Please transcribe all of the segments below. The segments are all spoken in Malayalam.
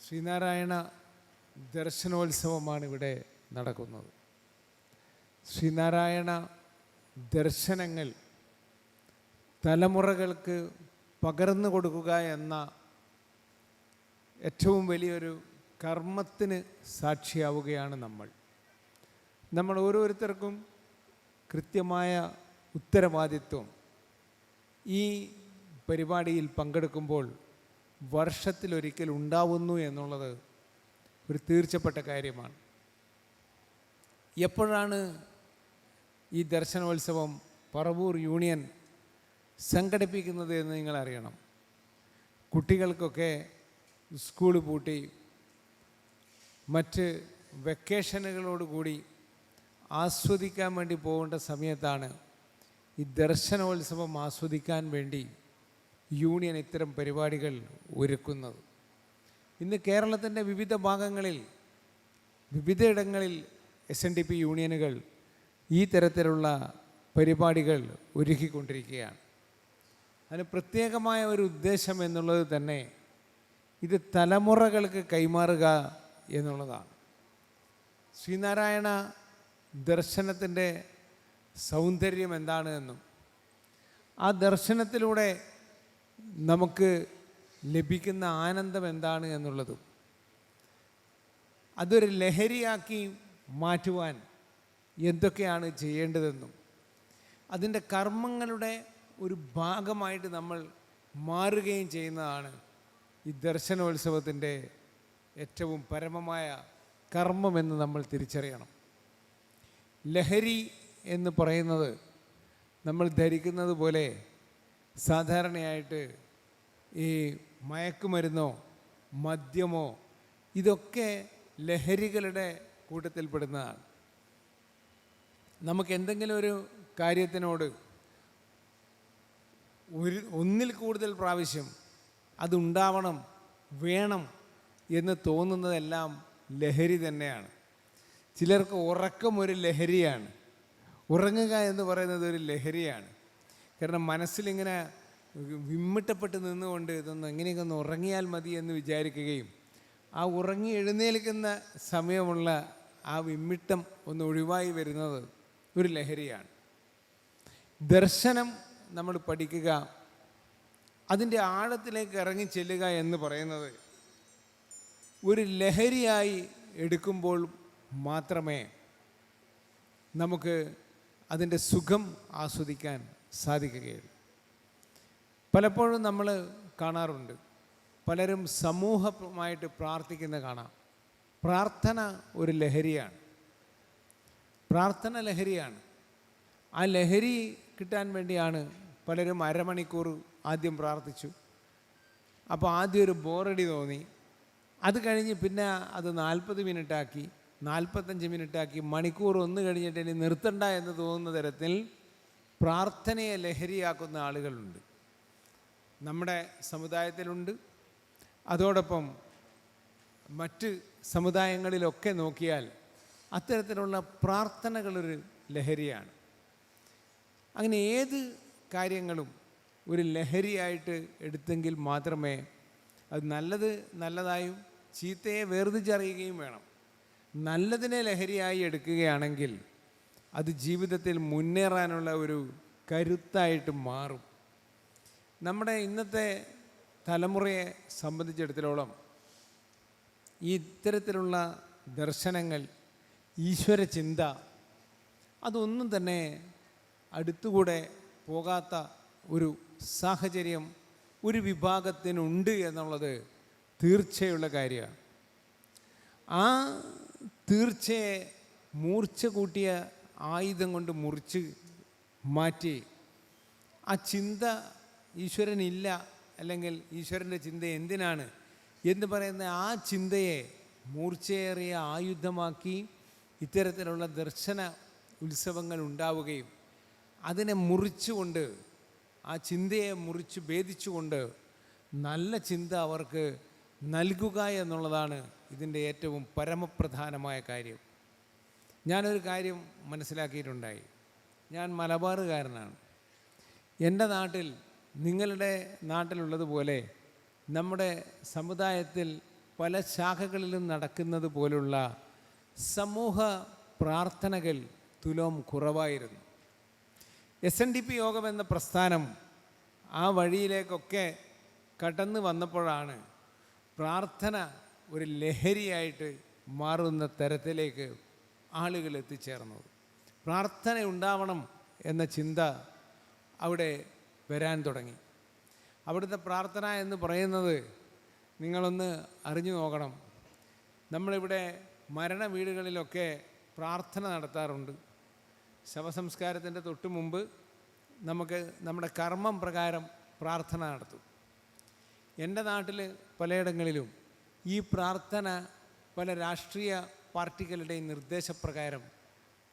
ശ്രീനാരായണ ദർശനോത്സവമാണ് ഇവിടെ നടക്കുന്നത്. ശ്രീനാരായണ ദർശനങ്ങൾ തലമുറകൾക്ക് പകർന്നു കൊടുക്കുക എന്ന ഏറ്റവും വലിയൊരു കർമ്മത്തിന് സാക്ഷിയാവുകയാണ് നമ്മൾ ഓരോരുത്തർക്കും കൃത്യമായ ഉത്തരവാദിത്വം ഈ പരിപാടിയിൽ പങ്കെടുക്കുമ്പോൾ വർഷത്തിലൊരിക്കൽ ഉണ്ടാവുന്നു എന്നുള്ളത് ഒരു തീർച്ചപ്പെട്ട കാര്യമാണ്. എപ്പോഴാണ് ഈ ദർശനോത്സവം പറവൂർ യൂണിയൻ സംഘടിപ്പിക്കുന്നത് എന്ന് നിങ്ങൾ അറിയണം. കുട്ടികൾക്കൊക്കെ സ്കൂൾ പൂട്ടി മറ്റ് വെക്കേഷനുകളോടുകൂടി ആസ്വദിക്കാൻ വേണ്ടി പോകേണ്ട സമയത്താണ് ഈ ദർശനോത്സവം ആസ്വദിക്കാൻ വേണ്ടി യൂണിയൻ ഇത്തരം പരിപാടികൾ ഒരുക്കുന്നത്. ഇന്ന് കേരളത്തിൻ്റെ വിവിധ ഭാഗങ്ങളിൽ വിവിധയിടങ്ങളിൽ SNDP യൂണിയനുകൾ ഈ തരത്തിലുള്ള പരിപാടികൾ ഒരുക്കിക്കൊണ്ടിരിക്കുകയാണ്. അതിന് പ്രത്യേകമായ ഒരു ഉദ്ദേശം എന്നുള്ളത് തന്നെ ഇത് തലമുറകൾക്ക് കൈമാറുക എന്നുള്ളതാണ്. ശ്രീനാരായണ ദർശനത്തിൻ്റെ സൗന്ദര്യം എന്താണ് എന്നും ആ ദർശനത്തിലൂടെ നമുക്ക് ലഭിക്കുന്ന ആനന്ദം എന്താണ് എന്നുള്ളതും അതൊരു ലഹരിയാക്കി മാറ്റുവാൻ എന്തൊക്കെയാണ് ചെയ്യേണ്ടതെന്നും അതിൻ്റെ കർമ്മങ്ങളുടെ ഒരു ഭാഗമായിട്ട് നമ്മൾ മാറുകയും ചെയ്യുന്നതാണ് ഈ ദർശനോത്സവത്തിൻ്റെ ഏറ്റവും പരമമായ കർമ്മമെന്ന് നമ്മൾ തിരിച്ചറിയണം. ലഹരി എന്ന് പറയുന്നത് നമ്മൾ ധരിക്കുന്നത് പോലെ സാധാരണയായിട്ട് ഈ മയക്കുമരുന്നോ മദ്യമോ ഇതൊക്കെ ലഹരികളുടെ കൂട്ടത്തിൽപ്പെടുന്നതാണ്. നമുക്ക് എന്തെങ്കിലും ഒരു കാര്യത്തിനോട് ഒന്നിൽ കൂടുതൽ പ്രാവശ്യം അതുണ്ടാവണം വേണം എന്ന് തോന്നുന്നതെല്ലാം ലഹരി തന്നെയാണ്. ചിലർക്ക് ഉറക്കം ഒരു ലഹരിയാണ്. ഉറങ്ങുക എന്ന് പറയുന്നത് ഒരു ലഹരിയാണ്. കാരണം മനസ്സിലിങ്ങനെ വിമ്മിട്ടപ്പെട്ട് നിന്നുകൊണ്ട് ഇതൊന്ന് എങ്ങനെയൊക്കെ ഒന്ന് ഉറങ്ങിയാൽ മതി എന്ന് വിചാരിക്കുകയും ആ ഉറങ്ങി എഴുന്നേൽക്കുന്ന സമയമുള്ള ആ വിമ്മിട്ടം ഒന്ന് ഒഴിവായി വരുന്നത് ഒരു ലഹരിയാണ്. ദർശനം നമ്മൾ പഠിക്കുക, അതിൻ്റെ ആഴത്തിലേക്ക് ഇറങ്ങി ചെല്ലുക എന്ന് പറയുന്നത് ഒരു ലഹരിയായി എടുക്കുമ്പോൾ മാത്രമേ നമുക്ക് അതിൻ്റെ സുഖം ആസ്വദിക്കാൻ സാധിക്കുകയുള്ളൂ. പലപ്പോഴും നമ്മൾ കാണാറുണ്ട്, പലരും സമൂഹമായിട്ട് പ്രാർത്ഥിക്കുന്ന കാണാം. പ്രാർത്ഥന ഒരു ലഹരിയാണ്. പ്രാർത്ഥന ലഹരിയാണ്. ആ ലഹരി കിട്ടാൻ വേണ്ടിയാണ് പലരും അരമണിക്കൂർ ആദ്യം പ്രാർത്ഥിച്ചു. അപ്പോൾ ആദ്യം ഒരു ബോറടി തോന്നി. അത് കഴിഞ്ഞ് പിന്നെ അത് 40 മിനിറ്റാക്കി, 45 മിനിറ്റാക്കി, മണിക്കൂർ ഒന്ന് കഴിഞ്ഞിട്ട് ഇനി നിർത്തണ്ട എന്ന് തോന്നുന്ന തരത്തിൽ പ്രാർത്ഥനയെ ലഹരിയാക്കുന്ന ആളുകളുണ്ട്. നമ്മുടെ സമുദായത്തിലുണ്ട്. അതോടൊപ്പം മറ്റ് സമുദായങ്ങളിലൊക്കെ നോക്കിയാൽ അത്തരത്തിലുള്ള പ്രാർത്ഥനകളൊരു ലഹരിയാണ്. അങ്ങനെ ഏത് കാര്യങ്ങളും ഒരു ലഹരിയായിട്ട് എടുത്തെങ്കിൽ മാത്രമേ അത് നല്ലതായും ചീത്തയെ വേർതിരിച്ചറിയുകയും വേണം. നല്ലതിനെ ലഹരിയായി എടുക്കുകയാണെങ്കിൽ അത് ജീവിതത്തിൽ മുന്നേറാനുള്ള ഒരു കരുത്തായിട്ട് മാറും. നമ്മുടെ ഇന്നത്തെ തലമുറയെ സംബന്ധിച്ചിടത്തോളം ഈ ഇത്തരത്തിലുള്ള ദർശനങ്ങൾ, ഈശ്വരചിന്ത അതൊന്നും തന്നെ അടുത്തുകൂടെ പോകാത്ത ഒരു സാഹചര്യം ഒരു വിഭാഗത്തിനുണ്ട് എന്നുള്ളത് തീർച്ചയുള്ള കാര്യമാണ്. ആ തീർച്ചയെ മൂർച്ച കൂട്ടിയ ആയുധം കൊണ്ട് മുറിച്ച് മാറ്റി ആ ചിന്ത ഈശ്വരനില്ല, അല്ലെങ്കിൽ ഈശ്വരൻ്റെ ചിന്ത എന്തിനാണ് എന്ന് പറയുന്ന ആ ചിന്തയെ മൂർച്ചയേറിയ ആയുധമാക്കി ഇത്തരത്തിലുള്ള ദർശന ഉത്സവങ്ങൾ ഉണ്ടാവുകയും അതിനെ മുറിച്ചുകൊണ്ട്, ആ ചിന്തയെ മുറിച്ച് ഭേദിച്ചുകൊണ്ട് നല്ല ചിന്ത അവർക്ക് നൽകുക എന്നുള്ളതാണ് ഇതിൻ്റെ ഏറ്റവും പരമപ്രധാനമായ കാര്യം. ഞാനൊരു കാര്യം മനസ്സിലാക്കിയിട്ടുണ്ടായി. ഞാൻ മലബാറുകാരനാണ്. എൻ്റെ നാട്ടിൽ, നിങ്ങളുടെ നാട്ടിലുള്ളതുപോലെ നമ്മുടെ സമുദായത്തിൽ പല ശാഖകളിലും നടക്കുന്നത് പോലുള്ള സമൂഹ പ്രാർത്ഥനകൾ തുലോം കുറവായിരുന്നു. SNDP യോഗം എന്ന പ്രസ്ഥാനം ആ വഴിയിലേക്കൊക്കെ കടന്നു വന്നപ്പോഴാണ് പ്രാർത്ഥന ഒരു ലഹരിയായിട്ട് മാറുന്ന തരത്തിലേക്ക് ആളുകൾ എത്തിച്ചേർന്നത്. പ്രാർത്ഥന ഉണ്ടാവണം എന്ന ചിന്ത അവിടെ വരാൻ തുടങ്ങി. അവിടുത്തെ പ്രാർത്ഥന എന്ന് പറയുന്നത് നിങ്ങളൊന്ന് അറിഞ്ഞു നോക്കണം. നമ്മളിവിടെ മരണ വീടുകളിലൊക്കെ പ്രാർത്ഥന നടത്താറുണ്ട്. ശവസംസ്കാരത്തിൻ്റെ തൊട്ട് മുമ്പ് നമുക്ക് നമ്മുടെ കർമ്മം പ്രകാരം പ്രാർത്ഥന നടത്തും. എൻ്റെ നാട്ടിൽ പലയിടങ്ങളിലും ഈ പ്രാർത്ഥന പല രാഷ്ട്രീയ പാർട്ടികളുടെയും നിർദ്ദേശപ്രകാരം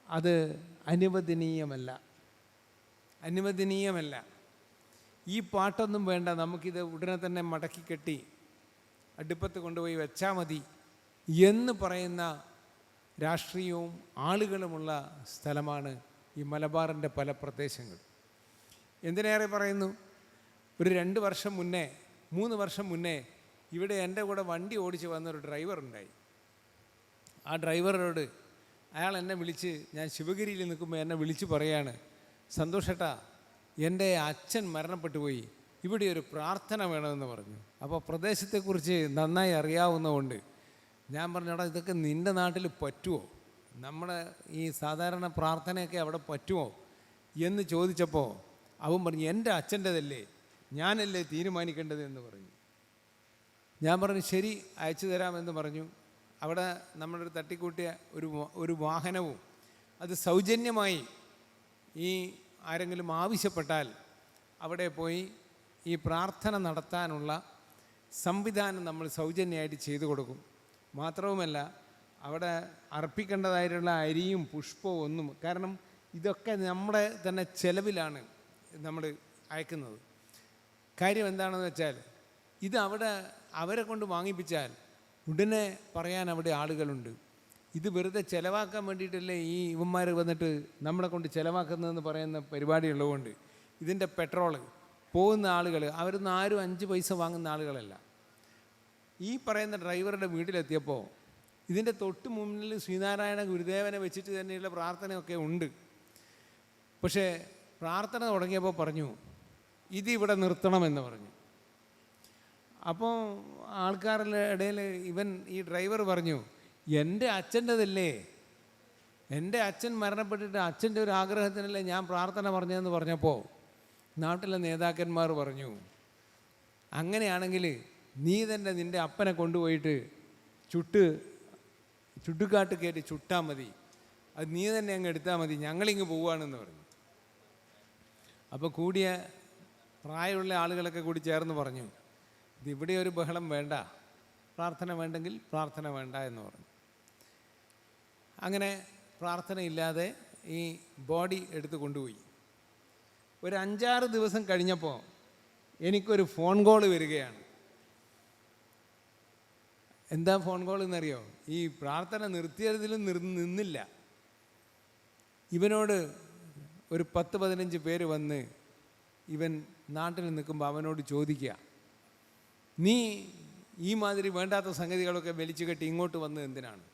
അത് അനുവദനീയമല്ല. ഈ പാട്ടൊന്നും വേണ്ട, നമുക്കിത് ഉടനെ തന്നെ മടക്കി കെട്ടി അടുപ്പത്ത് കൊണ്ടുപോയി വെച്ചാൽ മതി എന്ന് പറയുന്ന രാഷ്ട്രീയവും ആളുകളുമുള്ള സ്ഥലമാണ് ഈ മലബാറിൻ്റെ പല പ്രദേശങ്ങൾ. എന്തിനേറെ പറയുന്നു, ഒരു 2 വർഷം മുന്നേ 3 വർഷം മുന്നേ ഇവിടെ എൻ്റെ കൂടെ വണ്ടി ഓടിച്ച് വന്നൊരു ഡ്രൈവർ ഉണ്ടായി. ആ ഡ്രൈവറോട് അയാൾ എന്നെ വിളിച്ച്, ഞാൻ ശിവഗിരിയിൽ നിൽക്കുമ്പോൾ എന്നെ വിളിച്ച് പറയാണ്, സന്തോഷേട്ടാ, എൻ്റെ അച്ഛൻ മരണപ്പെട്ടു പോയി, ഇവിടെ ഒരു പ്രാർത്ഥന വേണമെന്ന് പറഞ്ഞു. അപ്പോൾ പ്രദേശത്തെക്കുറിച്ച് നന്നായി അറിയാവുന്നതുകൊണ്ട് ഞാൻ പറഞ്ഞോടാ, ഇതൊക്കെ നിൻ്റെ നാട്ടിൽ പറ്റുമോ, നമ്മുടെ ഈ സാധാരണ പ്രാർത്ഥനയൊക്കെ അവിടെ പറ്റുമോ എന്ന് ചോദിച്ചപ്പോൾ അവൻ പറഞ്ഞു, എൻ്റെ അച്ഛൻ്റെതല്ലേ, ഞാനല്ലേ തീരുമാനിക്കേണ്ടത് എന്ന് പറഞ്ഞു. ഞാൻ പറഞ്ഞു ശരി, അയച്ചു തരാമെന്ന് പറഞ്ഞു. അവിടെ നമ്മളൊരു തട്ടിക്കൂട്ടിയ ഒരു വാഹനവും അത് സൗജന്യമായി ഈ ആരെങ്കിലും ആവശ്യപ്പെട്ടാൽ അവിടെ പോയി ഈ പ്രാർത്ഥന നടത്താനുള്ള സംവിധാനം നമ്മൾ സൗജന്യമായിട്ട് ചെയ്തു കൊടുക്കും. മാത്രവുമല്ല അവിടെ അർപ്പിക്കേണ്ടതായിട്ടുള്ള അരിയും പുഷ്പവും ഒന്നും, കാരണം ഇതൊക്കെ നമ്മുടെ തന്നെ ചെലവിലാണ് നമ്മൾ അയക്കുന്നത്. കാര്യം എന്താണെന്ന് വെച്ചാൽ ഇത് അവിടെ അവരെ കൊണ്ട് വാങ്ങിപ്പിച്ചാൽ ഉടനെ പറയാൻ അവിടെ ആളുകളുണ്ട്. ഇത് വെറുതെ ചിലവാക്കാൻ വേണ്ടിയിട്ടല്ലേ ഈ ഇവന്മാർ വന്നിട്ട് നമ്മളെ കൊണ്ട് ചിലവാക്കുന്നതെന്ന് പറയുന്ന പരിപാടിയുള്ളതുകൊണ്ട് ഇതിൻ്റെ പെട്രോള് പോകുന്ന ആളുകൾ അവരൊന്നും ആരും 5 പൈസ വാങ്ങുന്ന ആളുകളല്ല. ഈ പറയുന്ന ഡ്രൈവറുടെ വീട്ടിലെത്തിയപ്പോൾ ഇതിൻ്റെ തൊട്ട് മുന്നിൽ ശ്രീനാരായണ ഗുരുദേവനെ വെച്ചിട്ട് തന്നെയുള്ള പ്രാർത്ഥനയൊക്കെ ഉണ്ട്. പക്ഷേ പ്രാർത്ഥന തുടങ്ങിയപ്പോൾ പറഞ്ഞു ഇതിവിടെ നിർത്തണമെന്ന് പറഞ്ഞു. അപ്പോൾ ആൾക്കാരുടെ ഇടയിൽ ഈ ഡ്രൈവർ പറഞ്ഞു, എൻ്റെ അച്ഛൻ്റെതല്ലേ, എൻ്റെ അച്ഛൻ മരണപ്പെട്ടിട്ട് അച്ഛൻ്റെ ഒരു ആഗ്രഹത്തിനല്ലേ ഞാൻ പ്രാർത്ഥന പറഞ്ഞതെന്ന് പറഞ്ഞപ്പോൾ നാട്ടിലെ നേതാക്കന്മാർ പറഞ്ഞു, അങ്ങനെയാണെങ്കിൽ നീ തന്നെ നിൻ്റെ അപ്പനെ കൊണ്ടുപോയിട്ട് ചുട്ടുകാട്ട് കയറ്റി ചുട്ടാൽ മതി, അത് നീ തന്നെ അങ്ങ് എടുത്താൽ മതി, ഞങ്ങളിങ്ങ് പോവുകയാണെന്ന് പറഞ്ഞു. അപ്പോൾ കൂടിയ പ്രായമുള്ള ആളുകളൊക്കെ കൂടി ചേർന്ന് പറഞ്ഞു, ഇതിവിടെ ഒരു ബഹളം വേണ്ട, പ്രാർത്ഥന വേണ്ടെങ്കിൽ പ്രാർത്ഥന വേണ്ട എന്ന് പറഞ്ഞു. അങ്ങനെ പ്രാർത്ഥനയില്ലാതെ ഈ ബോഡി എടുത്ത് കൊണ്ടുപോയി. ഒരു 5-6 ദിവസം കഴിഞ്ഞപ്പോൾ എനിക്കൊരു ഫോൺ കോൾ വരികയാണ്. എന്താ ഫോൺ കോൾ എന്നറിയോ? ഈ പ്രാർത്ഥന നിർത്തിയതിലും നിന്നില്ല. ഇവനോട് ഒരു 10-15 പേര് വന്ന് ഇവൻ നാട്ടിൽ നിൽക്കുമ്പോൾ അവനോട് ചോദിക്കുക, നീ ഈ മാതിരി വേണ്ടാത്ത സംഗതികളൊക്കെ വലിച്ചു കെട്ടി ഇങ്ങോട്ട് വന്നത് എന്തിനാണ്?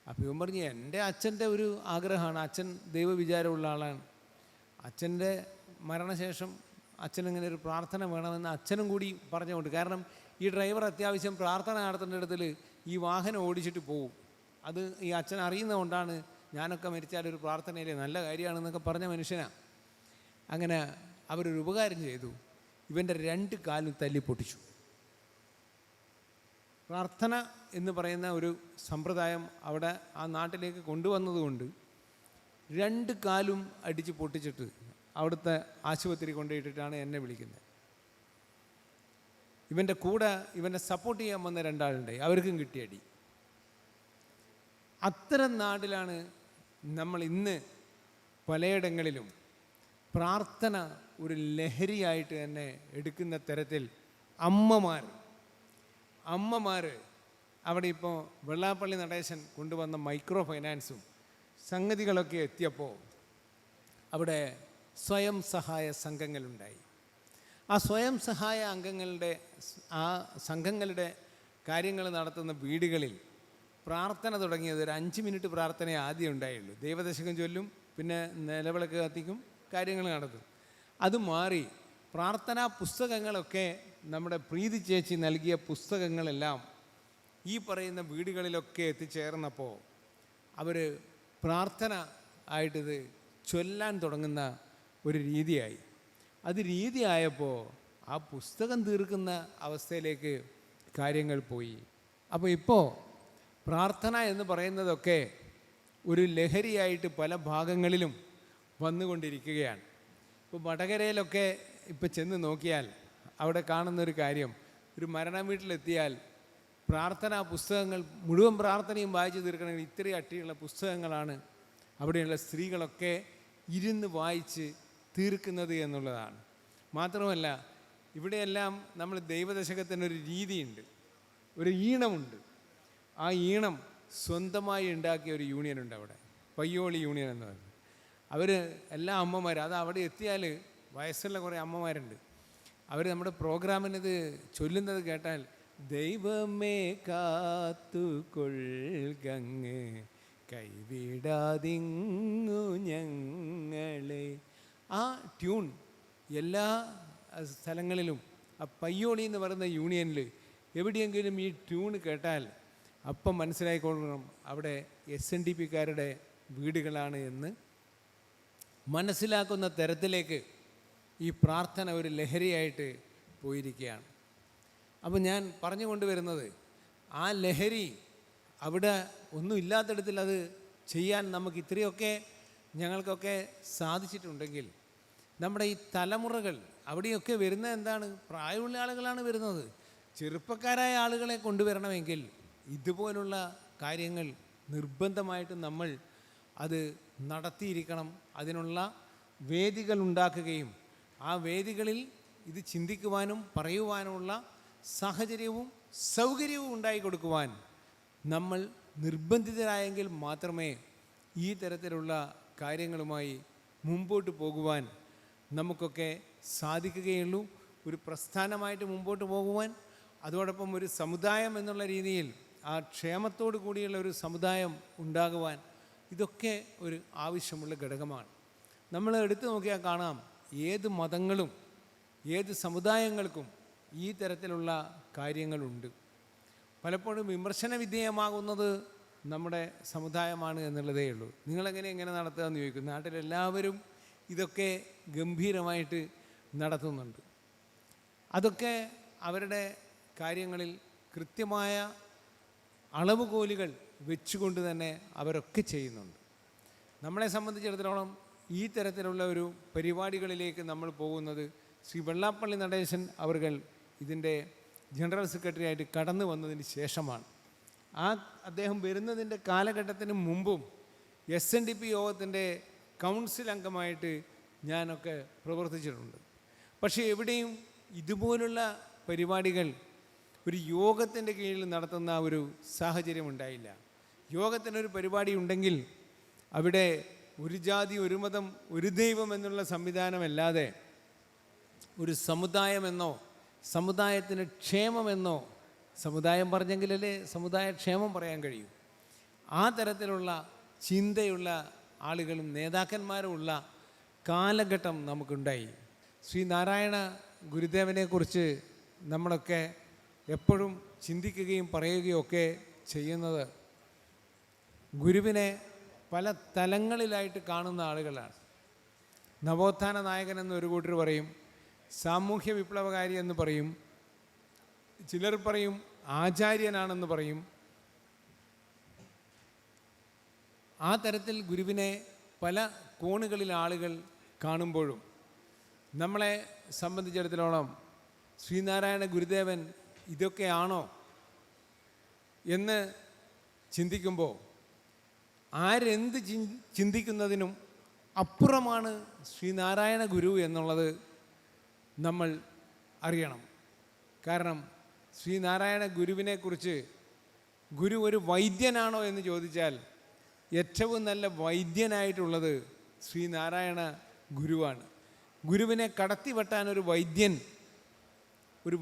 അപ്പോൾ ഇവൻ പറഞ്ഞു, എൻ്റെ അച്ഛൻ്റെ ഒരു ആഗ്രഹമാണ്, അച്ഛൻ ദൈവവിചാരമുള്ള ആളാണ്, അച്ഛൻ്റെ മരണശേഷം അച്ഛനിങ്ങനെ ഒരു പ്രാർത്ഥന വേണമെന്ന് അച്ഛനും കൂടി പറഞ്ഞുകൊണ്ട്. കാരണം ഈ ഡ്രൈവർ അത്യാവശ്യം പ്രാർത്ഥന നടത്തേണ്ട ഇടത്തിൽ ഈ വാഹനം ഓടിച്ചിട്ട് പോവും. അത് ഈ അച്ഛൻ അറിയുന്നതുകൊണ്ടാണ്, ഞാനൊക്കെ മരിച്ചാലൊരു പ്രാർത്ഥനയിലെ നല്ല കാര്യമാണെന്നൊക്കെ പറഞ്ഞ മനുഷ്യനാണ്. അങ്ങനെ അവരൊരു ഉപകാരം ചെയ്തു, ഇവൻ്റെ 2 കാലും തല്ലി പൊട്ടിച്ചു. പ്രാർത്ഥന എന്ന് പറയുന്ന ഒരു സമ്പ്രദായം അവിടെ ആ നാട്ടിലേക്ക് കൊണ്ടുവന്നതുകൊണ്ട് 2 കാലും അടിച്ച് പൊട്ടിച്ചിട്ട് അവിടുത്തെ ആശുപത്രി കൊണ്ടുപോയിട്ടിട്ടാണ് എന്നെ വിളിക്കുന്നത്. ഇവൻ്റെ കൂടെ ഇവനെ സപ്പോർട്ട് ചെയ്യാൻ വന്ന 2 ആളുണ്ടായി, അവർക്കും കിട്ടിയടി. അത്തരം നാട്ടിലാണ് നമ്മൾ ഇന്ന് പലയിടങ്ങളിലും പ്രാർത്ഥന ഒരു ലഹരിയായിട്ട് തന്നെ എടുക്കുന്ന തരത്തിൽ അമ്മമാർ അവിടെ ഇപ്പോൾ വെള്ളാപ്പള്ളി നടേശൻ കൊണ്ടുവന്ന മൈക്രോ ഫൈനാൻസും സംഗതികളൊക്കെ എത്തിയപ്പോൾ അവിടെ സ്വയം സഹായ സംഘങ്ങളുണ്ടായി. ആ സ്വയം സഹായ സംഘങ്ങളുടെ കാര്യങ്ങൾ നടത്തുന്ന വീടുകളിൽ പ്രാർത്ഥന തുടങ്ങിയത് ഒരു 5 മിനിറ്റ് പ്രാർത്ഥനയെ ആദ്യം ഉണ്ടായുള്ളൂ. ദൈവദശകം ചൊല്ലും, പിന്നെ നിലവിളക്ക് കത്തിക്കും, കാര്യങ്ങൾ നടത്തും. അത് മാറി പ്രാർത്ഥനാ പുസ്തകങ്ങളൊക്കെ നമ്മുടെ പ്രീതി ചേച്ചി നൽകിയ പുസ്തകങ്ങളെല്ലാം ഈ പറയുന്ന വീടുകളിലൊക്കെ എത്തിച്ചേർന്നപ്പോൾ അവർ പ്രാർത്ഥന ആയിട്ടിത് ചൊല്ലാൻ തുടങ്ങുന്ന ഒരു രീതിയായി. അത് രീതിയായപ്പോൾ ആ പുസ്തകം തീർക്കുന്ന അവസ്ഥയിലേക്ക് കാര്യങ്ങൾ പോയി. അപ്പോൾ ഇപ്പോൾ പ്രാർത്ഥന എന്ന് പറയുന്നതൊക്കെ ഒരു ലഹരിയായിട്ട് പല ഭാഗങ്ങളിലും വന്നുകൊണ്ടിരിക്കുകയാണ്. ഇപ്പോൾ വടകരയിലൊക്കെ ഇപ്പോൾ ചെന്ന് നോക്കിയാൽ അവിടെ കാണുന്നൊരു കാര്യം, ഒരു മരണ വീട്ടിലെത്തിയാൽ പ്രാർത്ഥനാ പുസ്തകങ്ങൾ മുഴുവൻ പ്രാർത്ഥനയും വായിച്ചു തീർക്കണമെങ്കിൽ ഇത്രയും അട്ടിയുള്ള പുസ്തകങ്ങളാണ് അവിടെയുള്ള സ്ത്രീകളൊക്കെ ഇരുന്ന് വായിച്ച് തീർക്കുന്നത് എന്നുള്ളതാണ്. മാത്രമല്ല, ഇവിടെയെല്ലാം നമ്മൾ ദൈവദശകത്തിനൊരു രീതിയുണ്ട്, ഒരു ഈണമുണ്ട്. ആ ഈണം സ്വന്തമായി ഉണ്ടാക്കിയ ഒരു യൂണിയനുണ്ട് അവിടെ, പയ്യോളി യൂണിയൻ എന്ന് പറയുന്നത്. അവർ എല്ലാ അമ്മമാരും, അത് അവിടെ എത്തിയാൽ വയസ്സുള്ള കുറേ അമ്മമാരുണ്ട്, അവർ നമ്മുടെ പ്രോഗ്രാമിനത് ചൊല്ലുന്നത് കേട്ടാൽ ദൈവമേ കാത്തുകൊള്ളുകങ്ങ് കൈവിടാതിങ്ങു ഞങ്ങളെ. ആ ട്യൂൺ എല്ലാ സ്ഥലങ്ങളിലും, ആ പയ്യോളി എന്ന് പറയുന്ന യൂണിയനിൽ എവിടെയെങ്കിലും ഈ ട്യൂൺ കേട്ടാൽ അപ്പം മനസ്സിലായിക്കൊള്ളണം അവിടെ SNDPക്കാരുടെ വീടുകളാണ് എന്ന് മനസ്സിലാക്കുന്ന തരത്തിലേക്ക് ഈ പ്രാർത്ഥന ഒരു ലഹരിയായിട്ട് പോയിരിക്കുകയാണ്. അപ്പോൾ ഞാൻ പറഞ്ഞു കൊണ്ടുവരുന്നത്, ആ ലഹരി അവിടെ ഒന്നും ഇല്ലാത്തിടത്തിൽ അത് ചെയ്യാൻ നമുക്ക് ഇത്രയൊക്കെ ഞങ്ങൾക്കൊക്കെ സാധിച്ചിട്ടുണ്ടെങ്കിൽ, നമ്മുടെ ഈ തലമുറകൾ അവിടെയൊക്കെ വരുന്നത് എന്താണ്? പ്രായമുള്ള ആളുകളാണ് വരുന്നത്. ചെറുപ്പക്കാരായ ആളുകളെ കൊണ്ടുവരണമെങ്കിൽ ഇതുപോലുള്ള കാര്യങ്ങൾ നിർബന്ധമായിട്ടും നമ്മൾ അത് നടത്തിയിരിക്കണം. അതിനുള്ള വേദികൾ ഉണ്ടാക്കുകയും ആ വേദികളിൽ ഇത് ചിന്തിക്കുവാനും പറയുവാനുമുള്ള സാഹചര്യവും സൗകര്യവും ഉണ്ടായി കൊടുക്കുവാൻ നമ്മൾ നിർബന്ധിതരായെങ്കിൽ മാത്രമേ ഈ തരത്തിലുള്ള കാര്യങ്ങളുമായി മുമ്പോട്ട് പോകുവാൻ നമുക്കൊക്കെ സാധിക്കുകയുള്ളൂ. ഒരു പ്രസ്ഥാനമായിട്ട് മുമ്പോട്ട് പോകുവാൻ, അതോടൊപ്പം ഒരു സമുദായം എന്നുള്ള രീതിയിൽ ആ ക്ഷേമത്തോടു കൂടിയുള്ള ഒരു സമുദായം ഉണ്ടാകുവാൻ ഇതൊക്കെ ഒരു ആവശ്യമുള്ള ഘടകമാണ്. നമ്മൾ എടുത്തു നോക്കിയാൽ കാണാം, ഏത് മതങ്ങളും ഏത് സമുദായങ്ങൾക്കും ഈ തരത്തിലുള്ള കാര്യങ്ങളുണ്ട്. പലപ്പോഴും വിമർശന വിധേയമാകുന്നത് നമ്മുടെ സമുദായമാണ് എന്നുള്ളതേ ഉള്ളൂ. നിങ്ങളെങ്ങനെ നടത്തുക എന്ന് ചോദിക്കും. നാട്ടിലെല്ലാവരും ഇതൊക്കെ ഗംഭീരമായിട്ട് നടത്തുന്നുണ്ട്. അതൊക്കെ അവരുടെ കാര്യങ്ങളിൽ കൃത്യമായ അളവുകോലുകൾ വെച്ചുകൊണ്ട് തന്നെ അവരൊക്കെ ചെയ്യുന്നുണ്ട്. നമ്മളെ സംബന്ധിച്ചിടത്തോളം ഈ തരത്തിലുള്ള ഒരു പരിപാടികളിലേക്ക് നമ്മൾ പോകുന്നത് ശ്രീ വെള്ളാപ്പള്ളി നടേശൻ അവർകൾ ഇതിൻ്റെ ജനറൽ സെക്രട്ടറി ആയിട്ട് കടന്നു വന്നതിന് ശേഷമാണ്. അദ്ദേഹം വരുന്നതിൻ്റെ കാലഘട്ടത്തിന് മുമ്പും SNDP യോഗത്തിൻ്റെ കൗൺസിൽ അംഗമായിട്ട് ഞാനൊക്കെ പ്രവർത്തിച്ചിട്ടുണ്ട്. പക്ഷേ എവിടെയും ഇതുപോലുള്ള പരിപാടികൾ ഒരു യോഗത്തിൻ്റെ കീഴിൽ നടത്തുന്ന ഒരു സാഹചര്യം ഉണ്ടായില്ല. യോഗത്തിനൊരു പരിപാടി ഉണ്ടെങ്കിൽ അവിടെ ഒരു ജാതി, ഒരു മതം, ഒരു ദൈവം എന്നുള്ള സംവിധാനമല്ലാതെ ഒരു സമുദായമെന്നോ സമുദായത്തിന് ക്ഷേമമെന്നോ, സമുദായം പറഞ്ഞെങ്കിലല്ലേ സമുദായ ക്ഷേമം പറയാൻ കഴിയൂ, ആ തരത്തിലുള്ള ചിന്തയുള്ള ആളുകളും നേതാക്കന്മാരും ഉള്ള കാലഘട്ടം നമുക്കുണ്ടായി. ശ്രീനാരായണ ഗുരുദേവനെക്കുറിച്ച് നമ്മളൊക്കെ എപ്പോഴും ചിന്തിക്കുകയും പറയുകയും ഒക്കെ ചെയ്യുന്നത് ഗുരുവിനെ പല തലങ്ങളിലായിട്ട് കാണുന്ന ആളുകളാണ്. നവോത്ഥാന നായകൻ എന്നൊരു കൂട്ടർ പറയും, സാമൂഹ്യ വിപ്ലവകാരി എന്ന് പറയും, ചിലർ പറയും ആചാര്യനാണെന്ന് പറയും. ആ തരത്തിൽ ഗുരുവിനെ പല കോണുകളിൽ ആളുകൾ കാണുമ്പോഴും നമ്മളെ സംബന്ധിച്ചിടത്തോളം ശ്രീനാരായണ ഗുരുദേവൻ ഇതൊക്കെയാണോ എന്ന് ചിന്തിക്കുമ്പോൾ ആരെന്ത് ചിന്തിക്കുന്നതിനും അപ്പുറമാണ് ശ്രീനാരായണ ഗുരു എന്നുള്ളത് നമ്മൾ അറിയണം. കാരണം ശ്രീനാരായണ ഗുരുവിനെക്കുറിച്ച്, ഗുരു ഒരു വൈദ്യനാണോ എന്ന് ചോദിച്ചാൽ ഏറ്റവും നല്ല വൈദ്യനായിട്ടുള്ളത് ശ്രീനാരായണ ഗുരുവാണ്. ഗുരുവിനെ കടത്തിവെട്ടാൻ ഒരു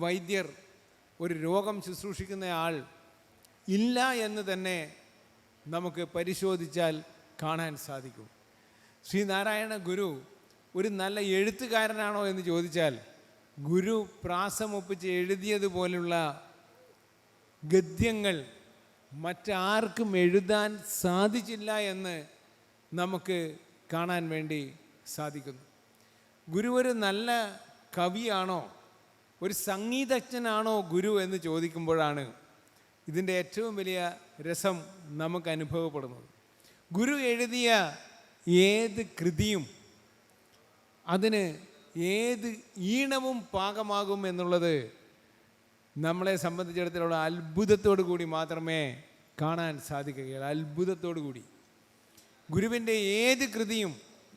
വൈദ്യർ ഒരു രോഗം ശുശ്രൂഷിക്കുന്ന ആൾ ഇല്ല എന്ന് തന്നെ നമുക്ക് പരിശോധിച്ചാൽ കാണാൻ സാധിക്കും. ശ്രീനാരായണ ഗുരു ഒരു നല്ല എഴുത്തുകാരനാണോ എന്ന് ചോദിച്ചാൽ, ഗുരു പ്രാസമൊപ്പിച്ച് എഴുതിയതുപോലുള്ള ഗദ്യങ്ങൾ മറ്റാർക്കും എഴുതാൻ സാധിച്ചില്ല എന്ന് നമുക്ക് കാണാൻ വേണ്ടി സാധിക്കുന്നു. ഗുരു ഒരു നല്ല കവിയാണോ, ഒരു സംഗീതജ്ഞനാണോ ഗുരു എന്ന് ചോദിക്കുമ്പോഴാണ് ഇതിൻ്റെ ഏറ്റവും വലിയ രസം നമുക്ക് അനുഭവപ്പെടുന്നത്. ഗുരു എഴുതിയ ഏത് കൃതിയും അതിന് ഏത് ഈണവും പാകമാകും എന്നുള്ളത് നമ്മളെ സംബന്ധിച്ചിടത്തോളം അത്ഭുതത്തോടു കൂടി മാത്രമേ കാണാൻ സാധിക്കുകയുള്ളൂ. അത്ഭുതത്തോടു കൂടി ഗുരുവിൻ്റെ ഏത് കൃതിയും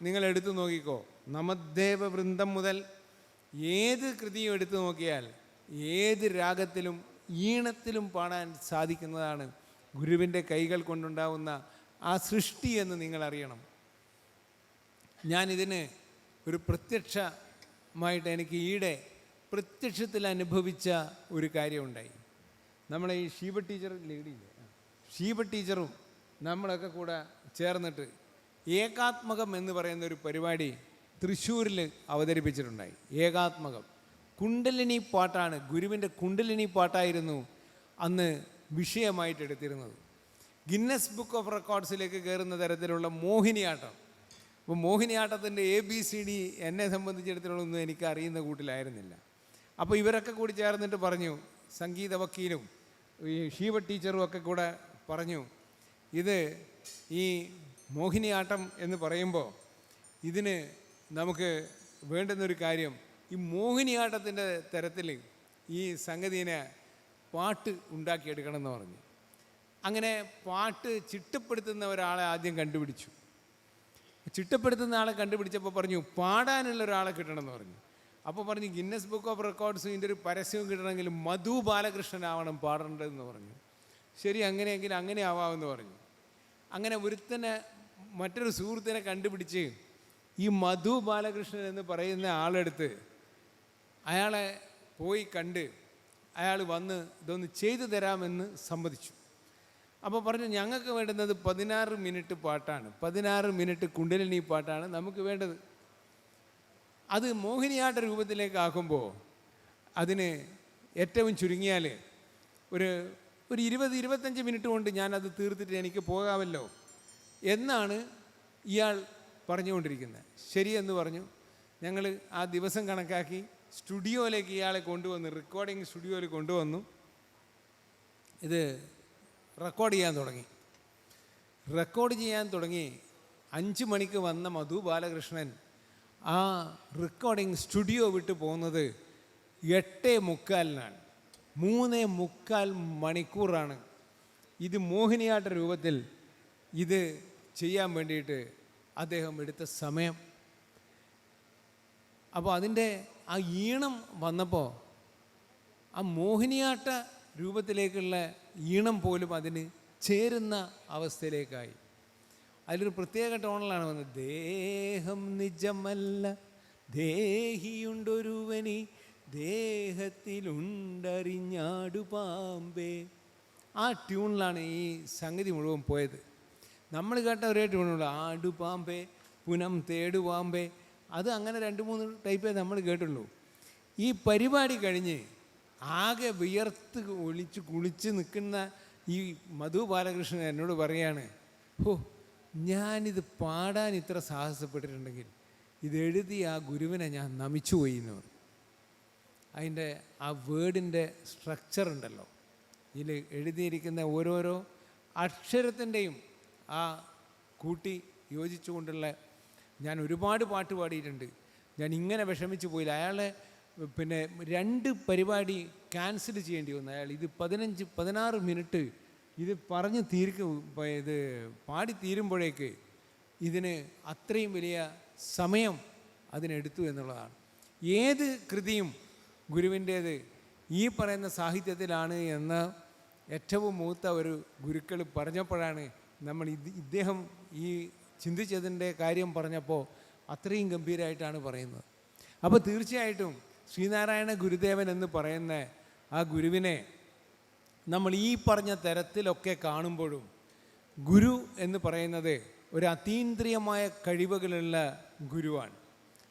നിങ്ങൾ എടുത്തു നോക്കിക്കോ. നമദ്ദേവ വൃന്ദം മുതൽ ഏത് കൃതിയും എടുത്തു നോക്കിയാൽ ഏത് രാഗത്തിലും ഈണത്തിലും പാടാൻ സാധിക്കുന്നതാണ് ഗുരുവിൻ്റെ കൈകൾ കൊണ്ടുണ്ടാവുന്ന ആ സൃഷ്ടി എന്ന് നിങ്ങൾ അറിയണം. ഞാനിതിന് ഒരു പ്രത്യക്ഷമായിട്ട് എനിക്ക് ഈയിടെ പ്രത്യക്ഷത്തിൽ അനുഭവിച്ച ഒരു കാര്യമുണ്ടായി. നമ്മളെ ഈ ഷീബ ടീച്ചർ ലേഡിയില്ലേ, ഷീബ ടീച്ചറും നമ്മളൊക്കെ കൂടെ ചേർന്നിട്ട് ഏകാത്മകം എന്ന് പറയുന്ന ഒരു പരിപാടി തൃശ്ശൂരിൽ അവതരിപ്പിച്ചിട്ടുണ്ടായി. ഏകാത്മകം കുണ്ടലിനി പാട്ടാണ്, ഗുരുവിൻ്റെ കുണ്ടലിനി പാട്ടായിരുന്നു അന്ന് വിഷയമായിട്ട് എടുത്തിരുന്നത്. ഗിന്നസ് ബുക്ക് ഓഫ് റെക്കോർഡ്സിലേക്ക് കയറുന്ന തരത്തിലുള്ള മോഹിനിയാട്ടം. അപ്പോൾ മോഹിനിയാട്ടത്തിൻ്റെ ABCD എന്നെ സംബന്ധിച്ചിടത്തോളം ഒന്നും എനിക്ക് അറിയുന്ന കൂട്ടിലായിരുന്നില്ല. അപ്പോൾ ഇവരൊക്കെ കൂടി ചേർന്നിട്ട് പറഞ്ഞു, സംഗീത വക്കീലും ഈ ഷീവ ടീച്ചറും ഒക്കെ കൂടെ പറഞ്ഞു, ഇത് ഈ മോഹിനിയാട്ടം എന്ന് പറയുമ്പോൾ ഇതിന് നമുക്ക് വേണ്ടുന്നൊരു കാര്യം, ഈ മോഹിനിയാട്ടത്തിൻ്റെ തരത്തിൽ ഈ സംഗതിനെ പാട്ട് ഉണ്ടാക്കിയെടുക്കണം എന്ന് പറഞ്ഞു. അങ്ങനെ പാട്ട് ചിട്ടപ്പെടുത്തുന്ന ഒരാളെ ആദ്യം കണ്ടുപിടിച്ചു. ചിട്ടപ്പെടുത്തുന്ന ആളെ കണ്ടുപിടിച്ചപ്പോൾ പറഞ്ഞു പാടാനുള്ള ഒരാളെ കിട്ടണമെന്ന് പറഞ്ഞു. അപ്പോൾ പറഞ്ഞു ഗിന്നസ് ബുക്ക് ഓഫ് റെക്കോർഡ്സും ഇതിൻ്റെ ഒരു പരസ്യവും കിട്ടണമെങ്കിൽ മധു ബാലകൃഷ്ണനാവണം പാടേണ്ടതെന്ന് പറഞ്ഞു. ശരി, അങ്ങനെയെങ്കിൽ അങ്ങനെ ആവാമെന്ന് പറഞ്ഞു. അങ്ങനെ ഒരുത്തനെ മറ്റൊരു സുഹൃത്തിനെ കണ്ടുപിടിച്ച് ഈ മധു ബാലകൃഷ്ണൻ എന്ന് പറയുന്ന ആളെടുത്ത് അയാളെ പോയി കണ്ട് അയാൾ വന്ന് ഇതൊന്ന് ചെയ്തു തരാമെന്ന് സമ്മതിച്ചു. അപ്പോൾ പറഞ്ഞു ഞങ്ങൾക്ക് വേണ്ടുന്നത് 16 മിനിറ്റ് പാട്ടാണ്, 16 മിനിറ്റ് കുണ്ടലിനി പാട്ടാണ് നമുക്ക് വേണ്ടത്. അത് മോഹിനിയാട്ട രൂപത്തിലേക്ക് ആക്കുമ്പോൾ അതിന് ഏറ്റവും ചുരുങ്ങിയാൽ ഒരു 20-25 മിനിറ്റ് കൊണ്ട് ഞാനത് തീർത്തിട്ട് എനിക്ക് പോകാമല്ലോ എന്നാണ് ഇയാൾ പറഞ്ഞുകൊണ്ടിരിക്കുന്നത്. ശരിയെന്ന് പറഞ്ഞു. ഞങ്ങൾ ആ ദിവസം കണക്കാക്കി സ്റ്റുഡിയോയിലേക്ക് ഇയാളെ കൊണ്ടുവന്നു, റെക്കോർഡിങ് സ്റ്റുഡിയോയിൽ കൊണ്ടുവന്നു. ഇത് റെക്കോർഡ് ചെയ്യാൻ തുടങ്ങി 5 മണിക്ക് വന്ന മധു ബാലകൃഷ്ണൻ ആ റെക്കോർഡിങ് സ്റ്റുഡിയോ വിട്ട് പോകുന്നത് 8:45-നാണ്. 3.25 മണിക്കൂറാണ് ഇത് മോഹിനിയാട്ട രൂപത്തിൽ ഇത് ചെയ്യാൻ വേണ്ടിയിട്ട് അദ്ദേഹം എടുത്ത സമയം. അപ്പോൾ അതിൻ്റെ ആ ഈണം വന്നപ്പോൾ ആ മോഹിനിയാട്ട രൂപത്തിലേക്കുള്ള ഈണം പോലും അതിന് ചേരുന്ന അവസ്ഥയിലേക്കായി. അതിലൊരു പ്രത്യേക ടോണിലാണ് വന്നത്. ദേഹം നിജമല്ല ദേഹിയുണ്ടൊരുവനി ദേഹത്തിലുണ്ടറിഞ്ഞാടു പാമ്പേ. ആ ട്യൂണിലാണ് ഈ സംഗതി മുഴുവൻ പോയത്. നമ്മൾ കേട്ട ഒരേ ട്യൂണുള്ള ആടു പാമ്പേ പുനം തേടു പാമ്പേ, അത് അങ്ങനെ 2-3 ടൈപ്പേ നമ്മൾ കേട്ടുള്ളൂ. ഈ പരിപാടി കഴിഞ്ഞ് ആകെ വിയർത്ത് കുളിച്ച് നിൽക്കുന്ന ഈ മധു ബാലകൃഷ്ണൻ എന്നോട് പറയാണ്, ഞാനിത് പാടാൻ ഇത്ര സാഹസപ്പെട്ടിട്ടുണ്ടെങ്കിൽ ഇതെഴുതി ആ ഗുരുവിനെ ഞാൻ നമിച്ചുപോയി എന്ന് പറഞ്ഞു. അതിൻ്റെ ആ വേർഡിൻ്റെ സ്ട്രക്ചർ ഉണ്ടല്ലോ, ഇതിൽ എഴുതിയിരിക്കുന്ന ഓരോരോ അക്ഷരത്തിൻ്റെയും ആ കൂട്ടി യോജിച്ചുകൊണ്ടുള്ള, ഞാൻ ഒരുപാട് പാട്ട് പാടിയിട്ടുണ്ട്. ഞാൻ ഇങ്ങനെ വിഷമിച്ചു പോയില്ല. അയാളെ 2 പരിപാടി ക്യാൻസൽ ചെയ്യേണ്ടി വന്നു. അയാൾ ഇത് 15-16 മിനിറ്റ് ഇത് പറഞ്ഞ് ഇത് പാടി തീരുമ്പോഴേക്ക് ഇതിന് അത്രയും വലിയ സമയം അതിനെടുത്തു എന്നുള്ളതാണ്. ഏത് കൃതിയും ഗുരുവിൻ്റേത് ഈ പറയുന്ന സാഹിത്യത്തിലാണ് എന്ന് ഏറ്റവും മൂത്ത ഒരു ഗുരുക്കൾ പറഞ്ഞപ്പോഴാണ് നമ്മൾ ഇദ്ദേഹം ഈ ചിന്തിച്ചതിൻ്റെ കാര്യം പറഞ്ഞപ്പോൾ അത്രയും ഗംഭീരമായിട്ടാണ് പറയുന്നത്. അപ്പോൾ തീർച്ചയായിട്ടും ശ്രീനാരായണ ഗുരുദേവൻ എന്ന് പറയുന്ന ആ ഗുരുവിനെ നമ്മൾ ഈ പറഞ്ഞ തരത്തിലൊക്കെ കാണുമ്പോഴും ഗുരു എന്ന് പറയുന്നത് ഒരു അതീന്ദ്രിയമായ കഴിവുകളുള്ള ഗുരുവാണ്.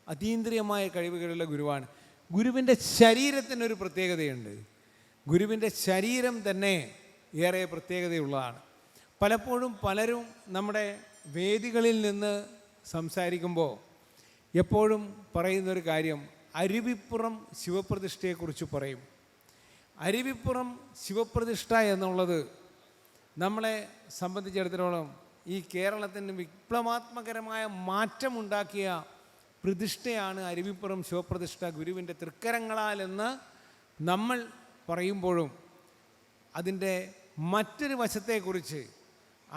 അതീന്ദ്രിയമായ കഴിവുകളുള്ള ഗുരുവാണ്. ഗുരുവിൻ്റെ ശരീരത്തിനൊരു പ്രത്യേകതയുണ്ട്. ഗുരുവിൻ്റെ ശരീരം തന്നെ ഏറെ പ്രത്യേകതയുള്ളതാണ്. പലപ്പോഴും പലരും നമ്മുടെ വേദികളിൽ നിന്ന് സംസാരിക്കുമ്പോൾ എപ്പോഴും പറയുന്നൊരു കാര്യം അരുവിപ്പുറം ശിവപ്രതിഷ്ഠയെക്കുറിച്ച് പറയും. അരുവിപ്പുറം ശിവപ്രതിഷ്ഠ എന്നുള്ളത് നമ്മളെ സംബന്ധിച്ചിടത്തോളം ഈ കേരളത്തിന് വിപ്ലവാത്മകരമായ മാറ്റമുണ്ടാക്കിയ പ്രതിഷ്ഠയാണ് അരുവിപ്പുറം ശിവപ്രതിഷ്ഠ ഗുരുവിൻ്റെ തൃക്കരങ്ങളാൽ എന്ന് നമ്മൾ പറയുമ്പോഴും അതിൻ്റെ മറ്റൊരു വശത്തെക്കുറിച്ച്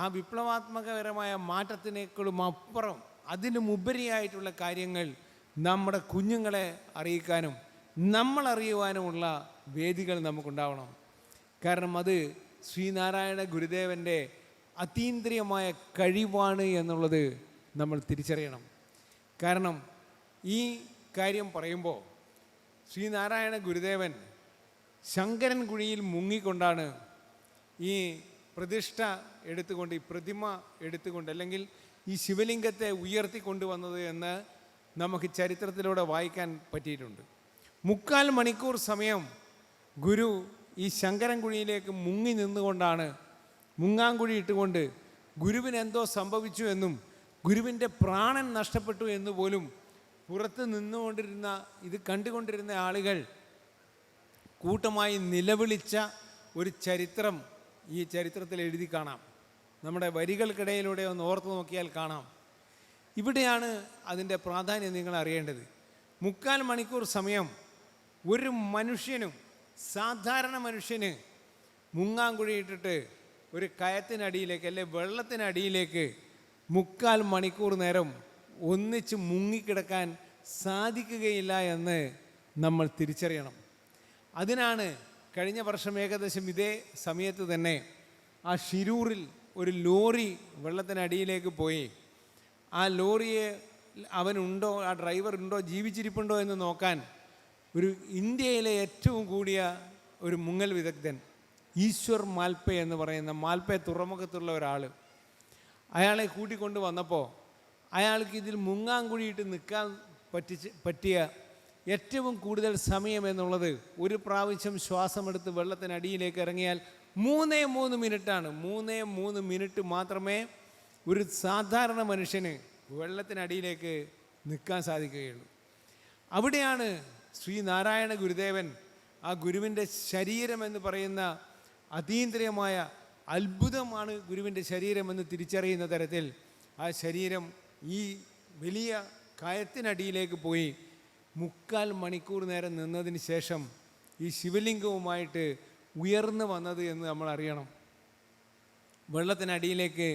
ആ വിപ്ലവാത്മകപരമായ മാറ്റത്തിനേക്കാളും അപ്പുറം അതിനുമുപരിയായിട്ടുള്ള കാര്യങ്ങൾ നമ്മുടെ കുഞ്ഞുങ്ങളെ അറിയിക്കാനും നമ്മൾ അറിയുവാനുമുള്ള വേദികൾ നമുക്കുണ്ടാവണം. കാരണം അത് ശ്രീനാരായണ ഗുരുദേവൻ്റെ അതീന്ദ്രിയമായ കഴിവാണ് എന്നുള്ളത് നമ്മൾ തിരിച്ചറിയണം. കാരണം ഈ കാര്യം പറയുമ്പോൾ ശ്രീനാരായണ ഗുരുദേവൻ ശങ്കരൻ കുഴിയിൽ മുങ്ങിക്കൊണ്ടാണ് ഈ പ്രതിഷ്ഠ എടുത്തുകൊണ്ട്, ഈ പ്രതിമ എടുത്തുകൊണ്ട്, അല്ലെങ്കിൽ ഈ ശിവലിംഗത്തെ ഉയർത്തിക്കൊണ്ടുവന്നത് എന്ന് നമുക്ക് ചരിത്രത്തിലൂടെ വായിക്കാൻ പറ്റിയിട്ടുണ്ട്. 3/4 മണിക്കൂർ സമയം ഗുരു ഈ ശങ്കരൻ കുഴിയിലേക്ക് മുങ്ങി നിന്നുകൊണ്ടാണ്, മുങ്ങാങ്കുഴി ഇട്ടുകൊണ്ട് ഗുരുവിന് എന്തോ സംഭവിച്ചു എന്നും ഗുരുവിൻ്റെ പ്രാണൻ നഷ്ടപ്പെട്ടു എന്ന് പോലും പുറത്ത് നിന്നുകൊണ്ടിരുന്ന, ഇത് കണ്ടുകൊണ്ടിരുന്ന ആളുകൾ കൂട്ടമായി നിലവിളിച്ച ഒരു ചരിത്രം ഈ ചരിത്രത്തിൽ എഴുതി കാണാം. നമ്മുടെ വരികൾക്കിടയിലൂടെ ഒന്ന് ഓർത്തു നോക്കിയാൽ കാണാം. ഇവിടെയാണ് അതിൻ്റെ പ്രാധാന്യം നിങ്ങൾ അറിയേണ്ടത്. 3/4 മണിക്കൂർ സമയം ഒരു മനുഷ്യനും, സാധാരണ മനുഷ്യന് മുങ്ങാങ്കുഴിയിട്ടിട്ട് ഒരു കയത്തിനടിയിലേക്ക്, അല്ലെ വെള്ളത്തിനടിയിലേക്ക് 3/4 മണിക്കൂർ നേരം ഒന്നിച്ച് മുങ്ങിക്കിടക്കാൻ സാധിക്കുകയില്ല എന്ന് നമ്മൾ തിരിച്ചറിയണം. അതിനാണ് കഴിഞ്ഞ വർഷം ഏകദേശം ഇതേ സമയത്ത് തന്നെ ആ ഷിരൂറിൽ ഒരു ലോറി വെള്ളത്തിനടിയിലേക്ക് പോയി. ആ ലോറിയെ അവനുണ്ടോ, ആ ഡ്രൈവർ ഉണ്ടോ, ജീവിച്ചിരിപ്പുണ്ടോ എന്ന് നോക്കാൻ ഒരു ഇന്ത്യയിലെ ഏറ്റവും കൂടിയ ഒരു മുങ്ങൽ വിദഗ്ധൻ ഈശ്വർ മാൽപ്പെ എന്ന് പറയുന്ന മാൽപ്പെ തുറമുഖത്തുള്ള ഒരാൾ, അയാളെ കൂട്ടിക്കൊണ്ട് വന്നപ്പോൾ അയാൾക്ക് ഇതിൽ മുങ്ങാങ്കുഴിയിട്ട് നിൽക്കാൻ പറ്റിയ ഏറ്റവും കൂടുതൽ സമയം എന്നുള്ളത് ഒരു പ്രാവശ്യം ശ്വാസമെടുത്ത് വെള്ളത്തിനടിയിലേക്ക് ഇറങ്ങിയാൽ 3 മിനിറ്റാണ്. 3 മിനിറ്റ് മാത്രമേ ഒരു സാധാരണ മനുഷ്യന് വെള്ളത്തിനടിയിലേക്ക് നിൽക്കാൻ സാധിക്കുകയുള്ളൂ. അവിടെയാണ് ശ്രീനാരായണ ഗുരുദേവൻ ആ ഗുരുവിൻ്റെ ശരീരം എന്ന് പറയുന്ന അതീന്ദ്രിയമായ അത്ഭുതമാണ് ഗുരുവിൻ്റെ ശരീരമെന്ന് തിരിച്ചറിയുന്ന തരത്തിൽ ആ ശരീരം ഈ വലിയ കയത്തിനടിയിലേക്ക് പോയി 3/4 മണിക്കൂർ നേരം നിന്നതിന് ശേഷം ഈ ശിവലിംഗവുമായിട്ട് ഉയർന്നു വന്നത് എന്ന് നമ്മൾ അറിയണം. വെള്ളത്തിനടിയിലേക്ക്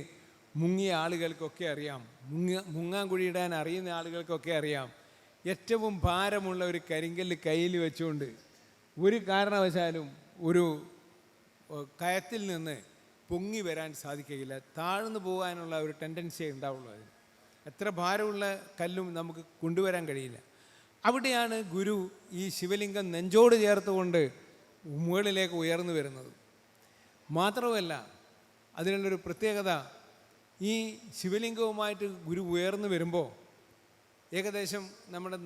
മുങ്ങിയ ആളുകൾക്കൊക്കെ അറിയാം, മുങ്ങാങ്കുഴിയിടാൻ അറിയുന്ന ആളുകൾക്കൊക്കെ അറിയാം, ഏറ്റവും ഭാരമുള്ള ഒരു കരിങ്കല്ല് കയ്യിൽ വെച്ചുകൊണ്ട് ഒരു കാരണവശാലും ഒരു കയത്തിൽ നിന്ന് പൊങ്ങി വരാൻ സാധിക്കുകയില്ല. താഴ്ന്നു പോകാനുള്ള ഒരു ടെൻഡൻസി ഉണ്ടാവുള്ളൂ. അതിന് എത്ര ഭാരമുള്ള കല്ലും നമുക്ക് കൊണ്ടുവരാൻ കഴിയില്ല. അവിടെയാണ് ഗുരു ഈ ശിവലിംഗം നെഞ്ചോട് ചേർത്തുകൊണ്ട് മുകളിലേക്ക് ഉയർന്നു വരുന്നത്. മാത്രമല്ല, അതിനുള്ളൊരു പ്രത്യേകത, ഈ ശിവലിംഗവുമായിട്ട് ഗുരു ഉയർന്നു വരുമ്പോൾ ഏകദേശം നമ്മുടെ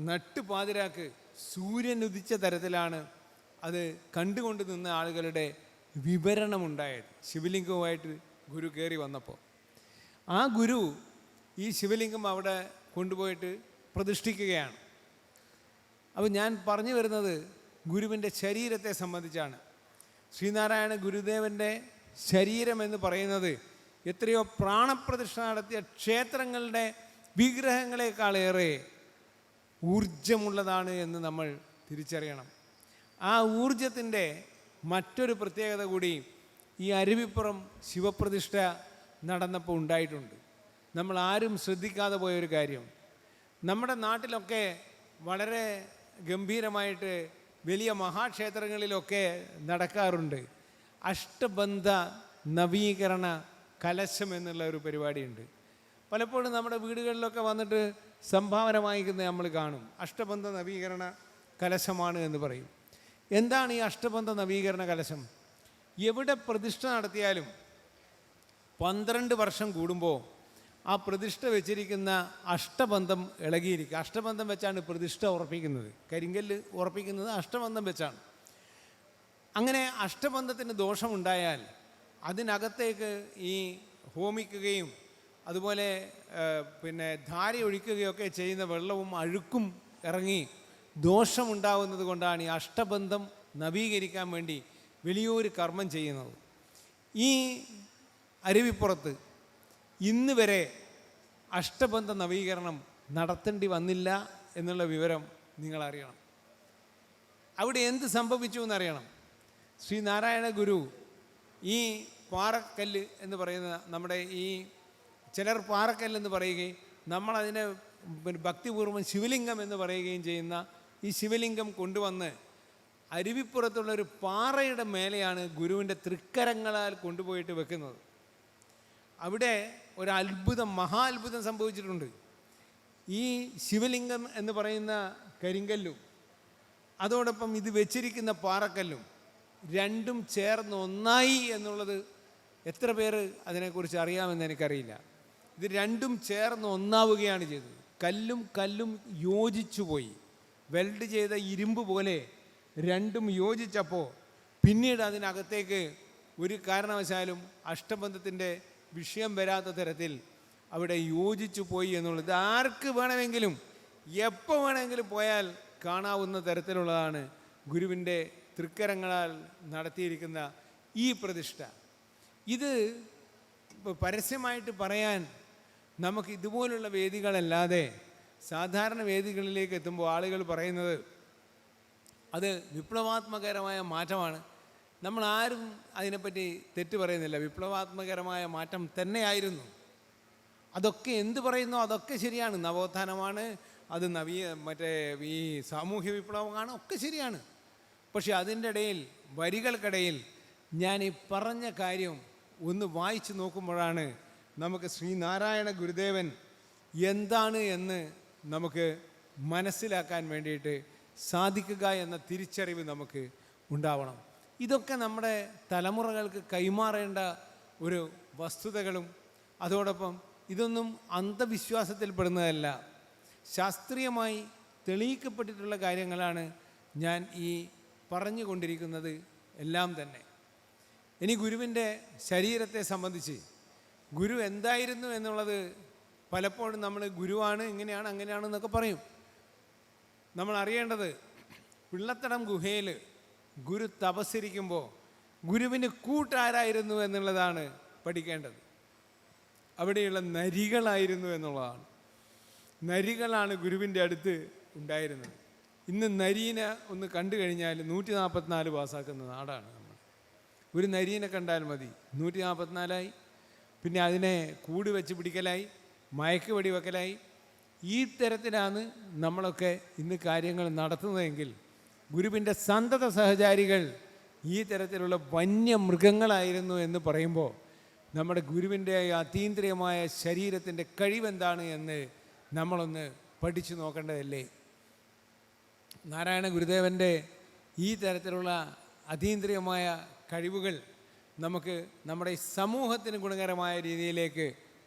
നട്ടുപാതിരാക്ക് സൂര്യൻ ഉദിച്ച തരത്തിലാണ് അത് കണ്ടുകൊണ്ട് നിന്ന ആളുകളുടെ വിവരണമുണ്ടായത്. ശിവലിംഗവുമായിട്ട് ഗുരു കയറി വന്നപ്പോൾ ആ ഗുരു ഈ ശിവലിംഗം അവിടെ കൊണ്ടുപോയിട്ട് പ്രതിഷ്ഠിക്കുകയാണ്. അപ്പോൾ ഞാൻ പറഞ്ഞു വരുന്നത് ഗുരുവിൻ്റെ ശരീരത്തെ സംബന്ധിച്ചാണ്. ശ്രീനാരായണ ഗുരുദേവൻ്റെ ശരീരം എന്ന് പറയുന്നത് എത്രയോ പ്രാണപ്രതിഷ്ഠ നടത്തിയ ക്ഷേത്രങ്ങളുടെ വിഗ്രഹങ്ങളെക്കാളേറെ ഊർജമുള്ളതാണ് എന്ന് നമ്മൾ തിരിച്ചറിയണം. ആ ഊർജത്തിൻ്റെ മറ്റൊരു പ്രത്യേകത കൂടി ഈ അരുവിപ്പുറം ശിവപ്രതിഷ്ഠ നടന്നപ്പോൾ ഉണ്ടായിട്ടുണ്ട്. നമ്മൾ ആരും ശ്രദ്ധിക്കാതെ പോയൊരു കാര്യം, നമ്മുടെ നാട്ടിലൊക്കെ വളരെ ഗംഭീരമായിട്ട് വലിയ മഹാക്ഷേത്രങ്ങളിലൊക്കെ നടക്കാറുണ്ട് അഷ്ടബന്ധ നവീകരണ കലശം എന്നുള്ള ഒരു പരിപാടിയുണ്ട്. പലപ്പോഴും നമ്മുടെ വീടുകളിലൊക്കെ വന്നിട്ട് സംഭാവന വാങ്ങിക്കുന്നത് നമ്മൾ കാണും. അഷ്ടബന്ധ നവീകരണ കലശമാണ് എന്ന് പറയും. എന്താണ് ഈ അഷ്ടബന്ധ നവീകരണ കലശം? എവിടെ പ്രതിഷ്ഠ നടത്തിയാലും 12 വർഷം കൂടുമ്പോൾ ആ പ്രതിഷ്ഠ വെച്ചിരിക്കുന്ന അഷ്ടബന്ധം ഇളകിയിരിക്കുക. അഷ്ടബന്ധം വെച്ചാണ് പ്രതിഷ്ഠ ഉറപ്പിക്കുന്നത്. കരിങ്കല്ല് ഉറപ്പിക്കുന്നത് അഷ്ടബന്ധം വെച്ചാണ്. അങ്ങനെ അഷ്ടബന്ധത്തിന് ദോഷമുണ്ടായാൽ അതിനകത്തേക്ക് ഈ ഹോമിക്കുകയും അതുപോലെ ധാര ഒഴിക്കുകയൊക്കെ ചെയ്യുന്ന വെള്ളവും അഴുക്കും ഇറങ്ങി ദോഷമുണ്ടാകുന്നത് കൊണ്ടാണ് ഈ അഷ്ടബന്ധം നവീകരിക്കാൻ വേണ്ടി വലിയൊരു കർമ്മം ചെയ്യുന്നത്. ഈ അരുവിപ്പുറത്ത് ഇന്ന് വരെ അഷ്ടബന്ധ നവീകരണം നടത്തേണ്ടി വന്നില്ല എന്നുള്ള വിവരം നിങ്ങളറിയണം. അവിടെ എന്ത് സംഭവിച്ചു എന്നറിയണം. ശ്രീനാരായണ ഗുരു ഈ പാറക്കല്ല് എന്ന് പറയുന്ന നമ്മുടെ ഈ ചിലർ പാറക്കല്ലെന്ന് പറയുകയും നമ്മളതിനെ ഭക്തിപൂർവ്വം ശിവലിംഗം എന്ന് പറയുകയും ചെയ്യുന്ന ഈ ശിവലിംഗം കൊണ്ടുവന്ന് അരുവിപ്പുറത്തുള്ളൊരു പാറയുടെ മേലെയാണ് ഗുരുവിൻ്റെ തൃക്കരങ്ങളാൽ കൊണ്ടുപോയിട്ട് വെക്കുന്നത്. അവിടെ ഒരത്ഭുതം, മഹാത്ഭുതം സംഭവിച്ചിട്ടുണ്ട്. ഈ ശിവലിംഗം എന്ന് പറയുന്ന കരിങ്കല്ലും അതോടൊപ്പം ഇത് വെച്ചിരിക്കുന്ന പാറക്കല്ലും രണ്ടും ചേർന്ന് ഒന്നായി എന്നുള്ളത് എത്ര പേര് അതിനെക്കുറിച്ച് അറിയാമെന്ന് എനിക്കറിയില്ല. ഇത് രണ്ടും ചേർന്ന് ഒന്നാവുകയാണ് ചെയ്തത്. കല്ലും യോജിച്ചു പോയി. വെൽഡ് ചെയ്ത ഇരുമ്പ് പോലെ രണ്ടും യോജിച്ചപ്പോൾ പിന്നീട് അതിനകത്തേക്ക് ഒരു കാരണവശാലും അഷ്ടബന്ധത്തിൻ്റെ വിഷയം വരാത്ത തരത്തിൽ അവിടെ യോജിച്ചു പോയി എന്നുള്ളത് ആർക്ക് വേണമെങ്കിലും എപ്പോൾ വേണമെങ്കിലും പോയാൽ കാണാവുന്ന തരത്തിലുള്ളതാണ് ഗുരുവിൻ്റെ തൃക്കരങ്ങളാൽ നടത്തിയിരിക്കുന്ന ഈ പ്രതിഷ്ഠ. ഇത് പരസ്യമായിട്ട് പറയാൻ നമുക്ക് ഇതുപോലുള്ള വേദികളല്ലാതെ സാധാരണ വേദികളിലേക്ക് എത്തുമ്പോൾ ആളുകൾ പറയുന്നത് അത് വിപ്ലവാത്മകരമായ മാറ്റമാണ്. നമ്മൾ ആരും അതിനെപ്പറ്റി തെറ്റ് പറയുന്നില്ല. വിപ്ലവാത്മകരമായ മാറ്റം തന്നെയായിരുന്നു. അതൊക്കെ എന്ത് പറയുന്നോ അതൊക്കെ ശരിയാണ്. നവോത്ഥാനമാണ്, അത് ഈ സാമൂഹ്യ വിപ്ലവമാണ്, ഒക്കെ ശരിയാണ്. പക്ഷെ അതിൻ്റെ ഇടയിൽ വരികൾക്കിടയിൽ ഞാൻ ഈ പറഞ്ഞ കാര്യം ഒന്ന് വായിച്ചു നോക്കുമ്പോഴാണ് നമുക്ക് ശ്രീനാരായണ ഗുരുദേവൻ എന്താണ് എന്ന് നമുക്ക് മനസ്സിലാക്കാൻ വേണ്ടിയിട്ട് സാധിക്കുക എന്ന തിരിച്ചറിവ് നമുക്ക് ഉണ്ടാവണം. ഇതൊക്കെ നമ്മുടെ തലമുറകൾക്ക് കൈമാറേണ്ട ഒരു വസ്തുതകളും അതോടൊപ്പം ഇതൊന്നും അന്ധവിശ്വാസത്തിൽപ്പെടുന്നതല്ല, ശാസ്ത്രീയമായി തെളിയിക്കപ്പെട്ടിട്ടുള്ള കാര്യങ്ങളാണ് ഞാൻ ഈ പറഞ്ഞുകൊണ്ടിരിക്കുന്നത് എല്ലാം തന്നെ. ഇനി ഗുരുവിൻ്റെ ശരീരത്തെ സംബന്ധിച്ച് ഗുരു എന്തായിരുന്നു എന്നുള്ളത് പലപ്പോഴും നമ്മൾ ഗുരുവാണ്, ഇങ്ങനെയാണ്, അങ്ങനെയാണെന്നൊക്കെ പറയും. നമ്മൾ അറിയേണ്ടത് പിള്ളത്തടം ഗുഹയിൽ ഗുരു തപസ്സിരിക്കുമ്പോൾ ഗുരുവിന് കൂട്ടാരായിരുന്നു എന്നുള്ളതാണ് പഠിക്കേണ്ടത്. അവിടെയുള്ള നരികളായിരുന്നു എന്നുള്ളതാണ്. നരികളാണ് ഗുരുവിൻ്റെ അടുത്ത് ഉണ്ടായിരുന്നത്. ഇന്ന് നരീനെ ഒന്ന് കണ്ടു കഴിഞ്ഞാൽ 144 പാസ്സാക്കുന്ന നാടാണ് നമ്മൾ. ഒരു നരീനെ കണ്ടാൽ മതി 144ആയി. പിന്നെ അതിനെ കൂട് വെച്ച് പിടിക്കലായി, മയക്ക് വെടി വെക്കലായി. ഈ തരത്തിലാണ് നമ്മളൊക്കെ ഇന്ന് കാര്യങ്ങൾ നടത്തുന്നതെങ്കിൽ ഗുരുവിൻ്റെ സന്തത സഹചാരികൾ ഈ തരത്തിലുള്ള വന്യമൃഗങ്ങളായിരുന്നു എന്ന് പറയുമ്പോൾ നമ്മുടെ ഗുരുവിൻ്റെ അതീന്ദ്രിയമായ ശരീരത്തിൻ്റെ കഴിവെന്താണ് എന്ന് നമ്മളൊന്ന് പഠിച്ചു നോക്കേണ്ടതല്ലേ. നാരായണ ഗുരുദേവൻ്റെ ഈ തരത്തിലുള്ള അതീന്ദ്രിയമായ കഴിവുകൾ നമുക്ക് നമ്മുടെ സമൂഹത്തിന് ഗുണകരമായ രീതിയിലേക്ക്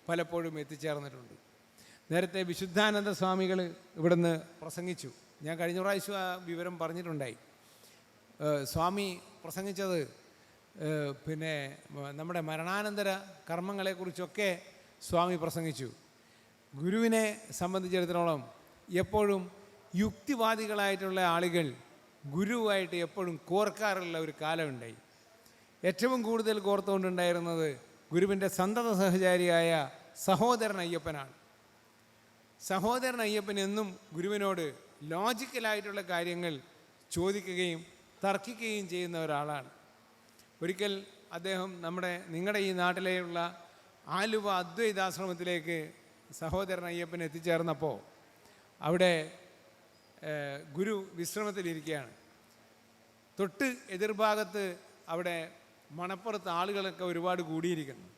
പലപ്പോഴും എത്തിച്ചേർന്നിട്ടുണ്ട്. നേരത്തെ വിശുദ്ധാനന്ദ സ്വാമികൾ ഇവിടുന്ന് പ്രസംഗിച്ചു. ഞാൻ കഴിഞ്ഞ പ്രാവശ്യം ആ വിവരം പറഞ്ഞിട്ടുണ്ടായി. സ്വാമി പ്രസംഗിച്ചത് നമ്മുടെ മരണാനന്തര കർമ്മങ്ങളെക്കുറിച്ചൊക്കെ സ്വാമി പ്രസംഗിച്ചു. ഗുരുവിനെ സംബന്ധിച്ചിടത്തോളം എപ്പോഴും യുക്തിവാദികളായിട്ടുള്ള ആളുകൾ ഗുരുവായിട്ട് എപ്പോഴും കോർക്കാറുള്ള ഒരു കാലമുണ്ടായി. ഏറ്റവും കൂടുതൽ കോർത്തുകൊണ്ടുണ്ടായിരുന്നത് ഗുരുവിൻ്റെ സന്തത സഹചാരിയായ സഹോദരൻ അയ്യപ്പനാണ്. സഹോദരൻ അയ്യപ്പൻ എന്നും ഗുരുവിനോട് ലോജിക്കലായിട്ടുള്ള കാര്യങ്ങൾ ചോദിക്കുകയും തർക്കിക്കുകയും ചെയ്യുന്ന ഒരാളാണ്. ഒരിക്കൽ അദ്ദേഹം നിങ്ങളുടെ ഈ നാട്ടിലെയുള്ള ആലുവ അദ്വൈതാശ്രമത്തിലേക്ക് സഹോദരൻ അയ്യപ്പൻ എത്തിച്ചേർന്നപ്പോൾ അവിടെ ഗുരു വിശ്രമത്തിലിരിക്കുകയാണ്. തൊട്ട് എതിർഭാഗത്ത് അവിടെ മണപ്പുറത്ത് ആളുകളൊക്കെ ഒരുപാട് കൂടിയിരിക്കുന്നു.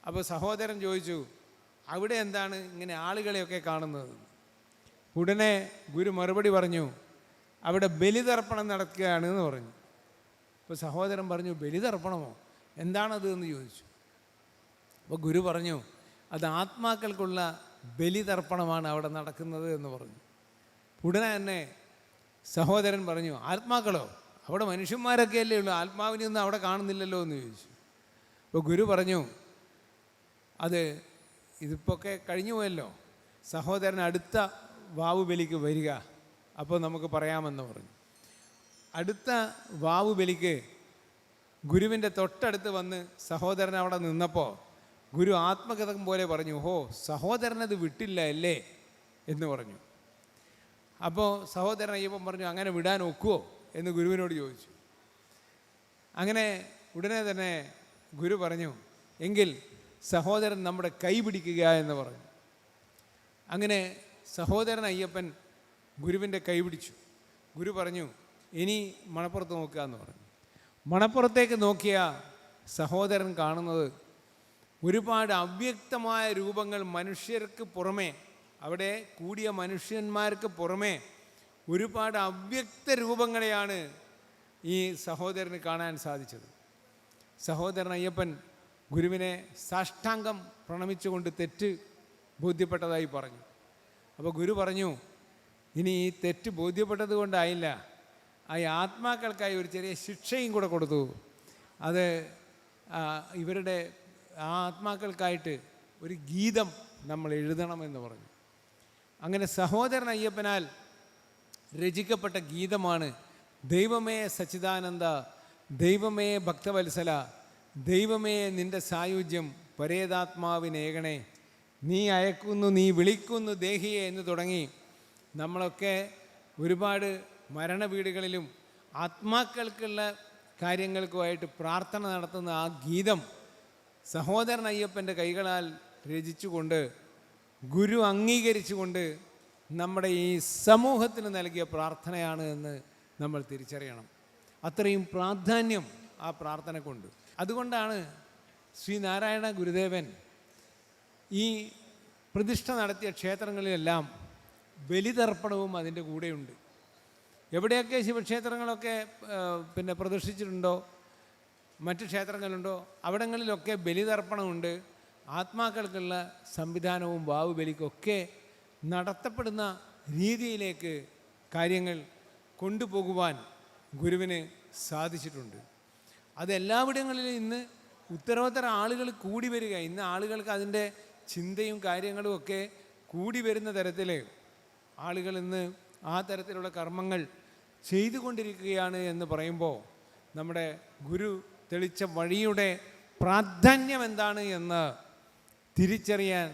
അപ്പോൾ സഹോദരൻ ചോദിച്ചു, അവിടെ എന്താണ് ഇങ്ങനെ ആളുകളെയൊക്കെ കാണുന്നത്? ഉടനെ ഗുരു മറുപടി പറഞ്ഞു, അവിടെ ബലിതർപ്പണം നടക്കുകയാണ് എന്ന് പറഞ്ഞു. അപ്പോൾ സഹോദരൻ പറഞ്ഞു, ബലിതർപ്പണമോ, എന്താണത് എന്ന് ചോദിച്ചു. അപ്പോൾ ഗുരു പറഞ്ഞു, അത് ആത്മാക്കൾക്കുള്ള ബലിതർപ്പണമാണ് അവിടെ നടക്കുന്നത് എന്ന് പറഞ്ഞു. ഉടനെ തന്നെ സഹോദരൻ പറഞ്ഞു, ആത്മാക്കളോ? അവിടെ മനുഷ്യന്മാരൊക്കെ അല്ലേ ഉള്ളൂ, ആത്മാവിനെയൊന്നും അവിടെ കാണുന്നില്ലല്ലോ എന്ന് ചോദിച്ചു. അപ്പോൾ ഗുരു പറഞ്ഞു, ഇതിപ്പൊക്കെ കഴിഞ്ഞു പോയല്ലോ, സഹോദരൻ അടുത്ത വാവു ബലിക്ക് വരിക, അപ്പോൾ നമുക്ക് പറയാമെന്ന് പറഞ്ഞു. അടുത്ത വാവു ബലിക്ക് ഗുരുവിൻ്റെ തൊട്ടടുത്ത് വന്ന് സഹോദരൻ അവിടെ നിന്നപ്പോൾ ഗുരു ആത്മകഥം പോലെ പറഞ്ഞു, ഹോ, സഹോദരനത് വിട്ടില്ല അല്ലേ എന്ന് പറഞ്ഞു. അപ്പോൾ സഹോദരൻ അയ്യപ്പൻ പറഞ്ഞു, അങ്ങനെ വിടാൻ ഒക്കുവോ എന്ന് ഗുരുവിനോട് ചോദിച്ചു. അങ്ങനെ ഉടനെ തന്നെ ഗുരു പറഞ്ഞു, എങ്കിൽ സഹോദരൻ നമ്മുടെ കൈ പിടിക്കുക എന്ന് പറഞ്ഞു. അങ്ങനെ സഹോദരൻ അയ്യപ്പൻ ഗുരുവിൻ്റെ കൈ പിടിച്ചു. ഗുരു പറഞ്ഞു, ഇനി മണപ്പുറത്ത് നോക്കുക എന്ന് പറഞ്ഞു. മണപ്പുറത്തേക്ക് നോക്കിയ സഹോദരൻ കാണുന്നത് ഒരുപാട് അവ്യക്തമായ രൂപങ്ങൾ, മനുഷ്യർക്ക് പുറമേ, അവിടെ കൂടിയ മനുഷ്യന്മാർക്ക് പുറമേ ഒരുപാട് അവ്യക്ത രൂപങ്ങളെയാണ് ഈ സഹോദരന് കാണാൻ സാധിച്ചത്. സഹോദരൻ അയ്യപ്പൻ ഗുരുവിനെ സാഷ്ടാംഗം പ്രണമിച്ചുകൊണ്ട് തെറ്റ് ബോധ്യപ്പെട്ടതായി പറഞ്ഞു. അപ്പോൾ ഗുരു പറഞ്ഞു, ഇനി ഈ തെറ്റ് ബോധ്യപ്പെട്ടത് കൊണ്ടായില്ല, ആ ആത്മാക്കൾക്കായി ഒരു ചെറിയ ശിക്ഷയും കൂടെ കൊടുത്തു. അത് ഇവരുടെ ആ ആത്മാക്കൾക്കായിട്ട് ഒരു ഗീതം നമ്മൾ എഴുതണമെന്ന് പറഞ്ഞു. അങ്ങനെ സഹോദരൻ അയ്യപ്പനാൽ രചിക്കപ്പെട്ട ഗീതമാണ് ദൈവമേ സച്ചിദാനന്ദ, ദൈവമേ ഭക്തവത്സല, ദൈവമേ നിൻ്റെ സായുജ്യം പരേതാത്മാവിനേകണേ, നീ അയക്കുന്നു നീ വിളിക്കുന്നു ദേഹിയെ എന്ന് തുടങ്ങി നമ്മളൊക്കെ ഒരുപാട് മരണവീടുകളിലും ആത്മാക്കൾക്കുള്ള കാര്യങ്ങൾക്കുമായിട്ട് പ്രാർത്ഥന നടത്തുന്ന ആ ഗീതം സഹോദരൻ അയ്യപ്പൻ്റെ കൈകളാൽ രചിച്ചുകൊണ്ട് ഗുരു അംഗീകരിച്ചുകൊണ്ട് നമ്മുടെ ഈ സമൂഹത്തിന് നൽകിയ പ്രാർത്ഥനയാണ് എന്ന് നമ്മൾ തിരിച്ചറിയണം. അത്രയും പ്രാധാന്യം ആ പ്രാർത്ഥനക്കുണ്ട്. അതുകൊണ്ടാണ് ശ്രീനാരായണ ഗുരുദേവൻ ഈ പ്രതിഷ്ഠ നടത്തിയ ക്ഷേത്രങ്ങളിലെല്ലാം ബലിതർപ്പണവും അതിൻ്റെ കൂടെയുണ്ട്. എവിടെയൊക്കെ ശിവക്ഷേത്രങ്ങളൊക്കെ പ്രതിഷ്ഠിച്ചിട്ടുണ്ടോ, മറ്റ് ക്ഷേത്രങ്ങളുണ്ടോ, അവിടങ്ങളിലൊക്കെ ബലിതർപ്പണമുണ്ട്. ആത്മാക്കൾക്കുള്ള സംവിധാനവും വാവുബലിക്കൊക്കെ നടത്തപ്പെടുന്ന രീതിയിലേക്ക് കാര്യങ്ങൾ കൊണ്ടുപോകുവാൻ ഗുരുവിന് സാധിച്ചിട്ടുണ്ട്. അതെല്ലാവിടങ്ങളിലും ഇന്ന് ഉത്തരോത്തര ആളുകൾ കൂടി വരിക. ഇന്ന് ആളുകൾക്ക് അതിൻ്റെ ചിന്തയും കാര്യങ്ങളും ഒക്കെ കൂടി വരുന്ന തരത്തിൽ ആളുകൾ ഇന്ന് ആ തരത്തിലുള്ള കർമ്മങ്ങൾ ചെയ്തുകൊണ്ടിരിക്കുകയാണ് എന്ന് പറയുമ്പോൾ നമ്മുടെ ഗുരു തെളിച്ച വഴിയുടെ പ്രാധാന്യം എന്താണ് എന്ന് തിരിച്ചറിയാൻ